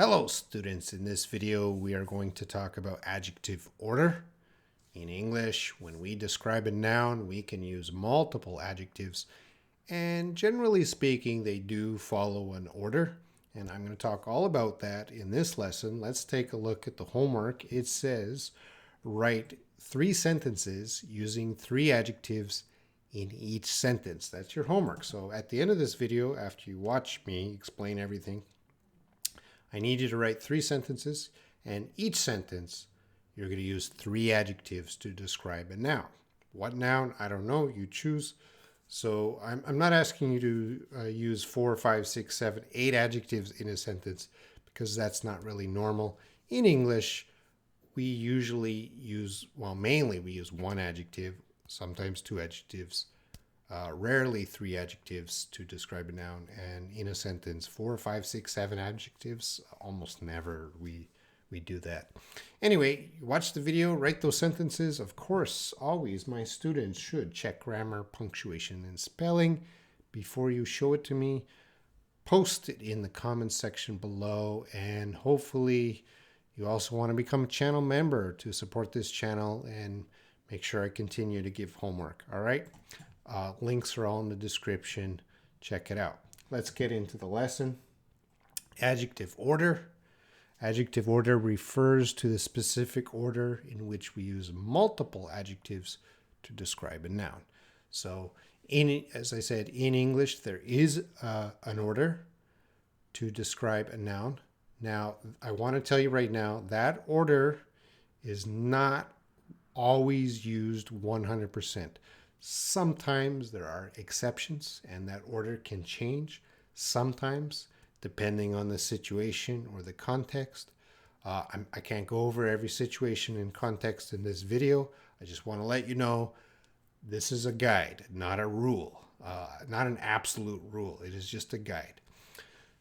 Hello students, in this video we are going to talk about adjective order. In English, when we describe a noun, we can use multiple adjectives, and generally speaking they do follow an order, and I'm going to talk all about that in this lesson. Let's take a look at the homework. It says write 3 sentences using 3 adjectives in each sentence. That's your homework. So at the end of this video, after you watch me explain everything, I need you to write 3 sentences, and each sentence you're going to use 3 adjectives to describe a noun. What noun? I don't know. You choose. So I'm not asking you to use 4, 5, 6, 7, 8 adjectives in a sentence, because that's not really normal. In English, we usually use, mainly we use 1 adjective, sometimes 2 adjectives. Rarely 3 adjectives to describe a noun, and in a sentence 4, 5, 6, 7 adjectives. Almost never we do that. Anyway, watch the video, write those sentences. Of course, always my students should check grammar, punctuation, and spelling before you show it to me. Post it in the comments section below, and hopefully you also want to become a channel member to support this channel and make sure I continue to give homework. All right. Links are all in the description. Check it out. Let's get into the lesson. Adjective order. Adjective order refers to the specific order in which we use multiple adjectives to describe a noun. So, as I said, in English, there is an order to describe a noun. Now, I want to tell you right now, that order is not always used 100%. Sometimes there are exceptions, and that order can change sometimes depending on the situation or the context. I can't go over every situation and context in this video. I just want to let you know this is a guide, not a rule, not an absolute rule. It is just a guide.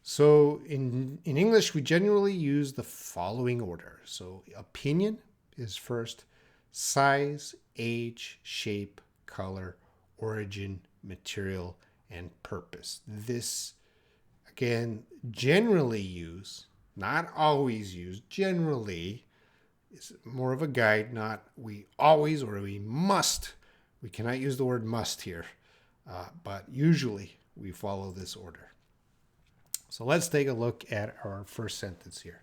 So in English, we generally use the following order. So opinion is first, size, age, shape, color, origin, material, and purpose. This, again, generally used, not always used, generally is more of a guide, not we always or we must. We cannot use the word must here, but usually we follow this order. So let's take a look at our first sentence here.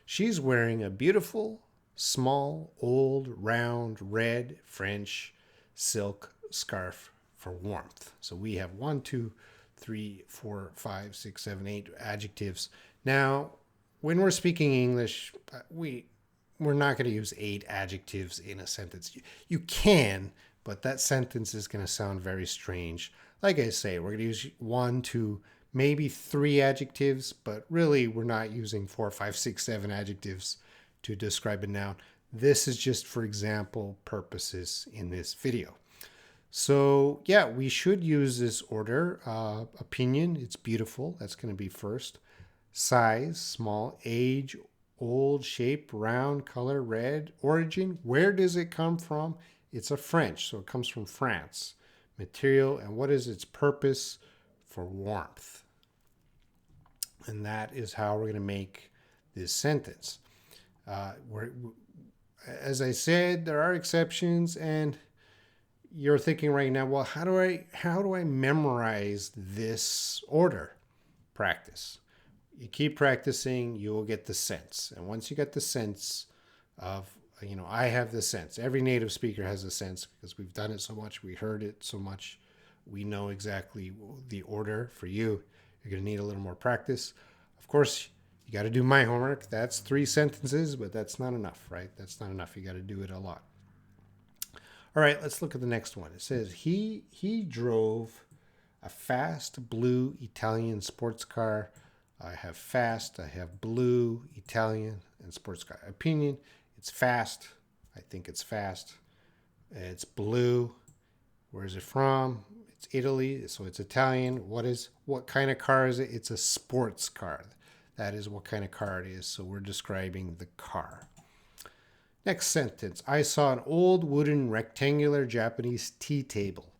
She's wearing a beautiful, small, old, round, red, French silk scarf for warmth. So we have 1, 2, 3, 4, 5, 6, 7, 8 adjectives. Now, when we're speaking English, we're not going to use 8 adjectives in a sentence. You can, but that sentence is going to sound very strange. Like I say, we're going to use 1, 2, maybe 3 adjectives, but really we're not using 4, 5, 6, 7 adjectives to describe a noun. This is just for example purposes in this video. So yeah, we should use this order. Opinion, it's beautiful. That's going to be first. Size, small. Age, old. Shape, round. Color, red. Origin, where does it come from? It's a French, so it comes from France. Material, and what is its purpose? For warmth. And that is how we're going to make this sentence. As I said, there are exceptions, and you're thinking right now, well, how do I memorize this order? Practice. You keep practicing, you will get the sense. And once you get the sense of, I have the sense. Every native speaker has a sense because we've done it so much, we heard it so much, we know exactly the order. For you, you're going to need a little more practice. Of course, you got to do my homework. That's 3 sentences, but that's not enough, right? That's not enough. You got to do it a lot. All right, let's look at the next one. It says, he drove a fast blue Italian sports car. I have fast, I have blue, Italian, and sports car. Opinion, it's fast. I think it's fast. It's blue. Where is it from? It's Italy, so it's Italian. What kind of car is it? It's a sports car. That is what kind of car it is. So we're describing the car. Next sentence. I saw an old wooden rectangular Japanese tea table.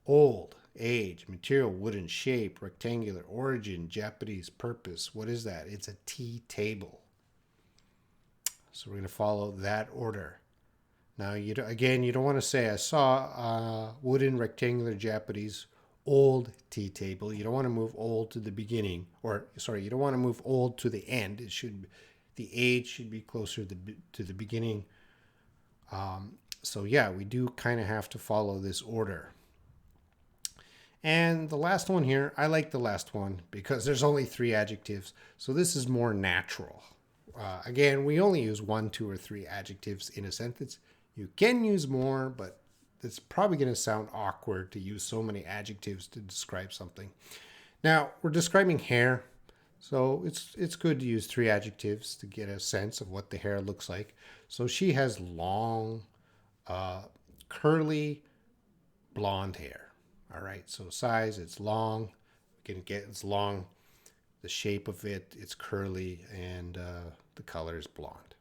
Old. age, material, wooden, shape, rectangular, origin, Japanese, purpose. What is that? It's a tea table. So we're going to follow that order. Now, you don't want to say, I saw a wooden, rectangular, Japanese, old tea table. You don't want to move old to the beginning, or sorry, you don't want to move old to the end. The age should be closer to the beginning. So yeah, we do kind of have to follow this order. And the last one here, I like the last one because there's only 3 adjectives. So this is more natural. Again, we only use 1, 2, or 3 adjectives in a sentence. You can use more, but it's probably going to sound awkward to use so many adjectives to describe something. Now, we're describing hair, so it's good to use 3 adjectives to get a sense of what the hair looks like. So she has long, curly, blonde hair. All right, so size, it's long. You can get it's long. The shape of it, it's curly, and the color is blonde.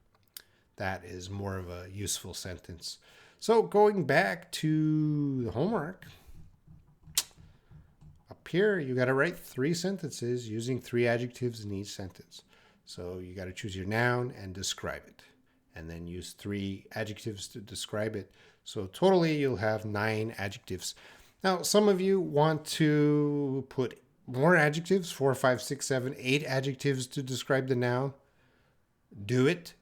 That is more of a useful sentence. So going back to the homework, up here you got to write 3 sentences using 3 adjectives in each sentence. So you got to choose your noun and describe it, and then use 3 adjectives to describe it. So totally you'll have 9 adjectives. Now, some of you want to put more adjectives, 4, 5, 6, 7, 8 adjectives to describe the noun. Do it.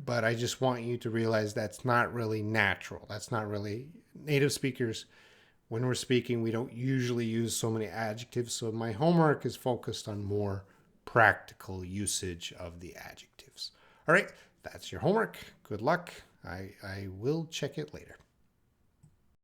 But I just want you to realize that's not really natural. That's not really native speakers. When we're speaking, we don't usually use so many adjectives. So my homework is focused on more practical usage of the adjectives. All right, that's your homework. Good luck. I will check it later.